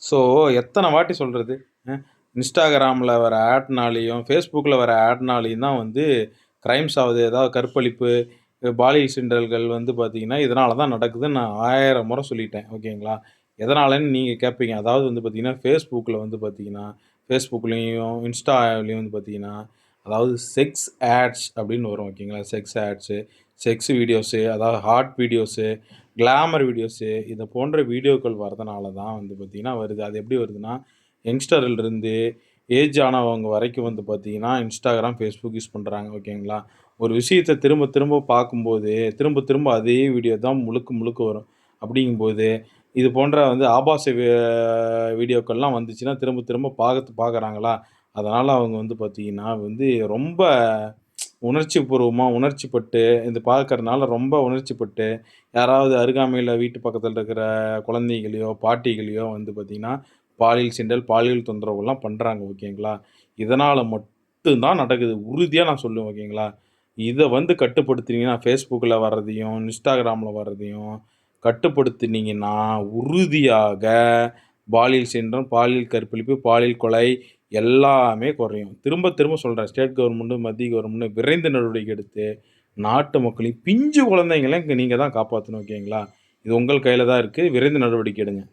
So, எத்தன வாட்டி சொல்றது? அ Instagramல வர ஆட்னாலயும், Facebookல வர ஆட்னாலயும் தான் வந்து கிரைம்ஸ் ஆவுது. ஏதாவது கற்பழிப்பு, பாலியல் சீண்டல்கள் வந்து பார்த்தீங்கன்னா, இதனால தான் நடக்குதுன்னு நான் 1000 முறை சொல்லிட்டேன். ஓகேங்களா? எதனாலன்னு நீங்க கேட்பீங்க. அதாவது வந்து பார்த்தீங்கன்னா, Facebookல வந்து பார்த்தீங்கன்னா, Facebookலயும், Instaலயும் வந்து பார்த்தீங்கன்னா, அதாவது செக்ஸ் ஆட்ஸ் அப்படின்னு வரும். ஓகேங்களா? செக்ஸ் ஆட்ஸு, செக்ஸ் வீடியோஸு, அதாவது ஹாட் வீடியோஸு, கிளாமர் வீடியோஸு இது போன்ற வீடியோக்கள் வரதுனால தான் வந்து பார்த்தீங்கன்னா வருது. அது எப்படி வருதுன்னா, யங்ஸ்டர்லருந்து ஏஜ் ஆனவங்க வரைக்கும் வந்து பார்த்தீங்கன்னா, Instagram, Facebook யூஸ் பண்றாங்க. ஓகேங்களா? ஒரு விஷயத்த திரும்ப திரும்ப பார்க்கும்போது, திரும்ப திரும்ப அதே வீடியோ தான் முழுக்க முழுக்க வரும். அப்படிங்கும்போது, இது போன்ற வந்து ஆபாச வீடியோக்கள்லாம் வந்துச்சுன்னா, திரும்ப திரும்ப பார்க்குறாங்களா, அதனால அவங்க வந்து பார்த்தீங்கன்னா வந்து ரொம்ப உணர்ச்சிப்பட்டு இது பார்க்கறனால ரொம்ப உணர்ச்சிப்பட்டு, யாராவது அருகாமையில வீட்டு பக்கத்தில இருக்கிற குழந்தைகளையோ, பாட்டிகளையோ வந்து பார்த்தீங்கன்னா, பாலியல் சீண்டல், பாலியல் தொந்தரவுலாம் பண்றாங்க. ஓகேங்களா? இதனால மட்டும் தான் நடக்குது. உறுதியா நான் சொல்லுவேன். ஓகேங்களா? இத வந்து கட்டுப்படுத்துனீங்கன்னா, Facebookல வர்றதையும், Instagramல வர்றதையும் கட்டுப்படுத்துனீங்கன்னா, உறுதியாக பாலியல் சீற்றம், பாலியல் கற்பழிப்பு, பாலியல் கொலை எல்லாமே குறையும். திரும்ப திரும்ப சொல்றேன். ஸ்டேட் கவர்மெண்ட்டும், மத்திய கவர்மெண்ட்டும் விரைந்து நடவடிக்கை எடுத்து, நாட்டு மக்களையும் பிஞ்சு குழந்தைங்கள நீங்க தான் காப்பாத்தணும். ஓகேங்களா? இது உங்கள் கையில தான் இருக்கு. விரைந்து நடவடிக்கை எடுங்க.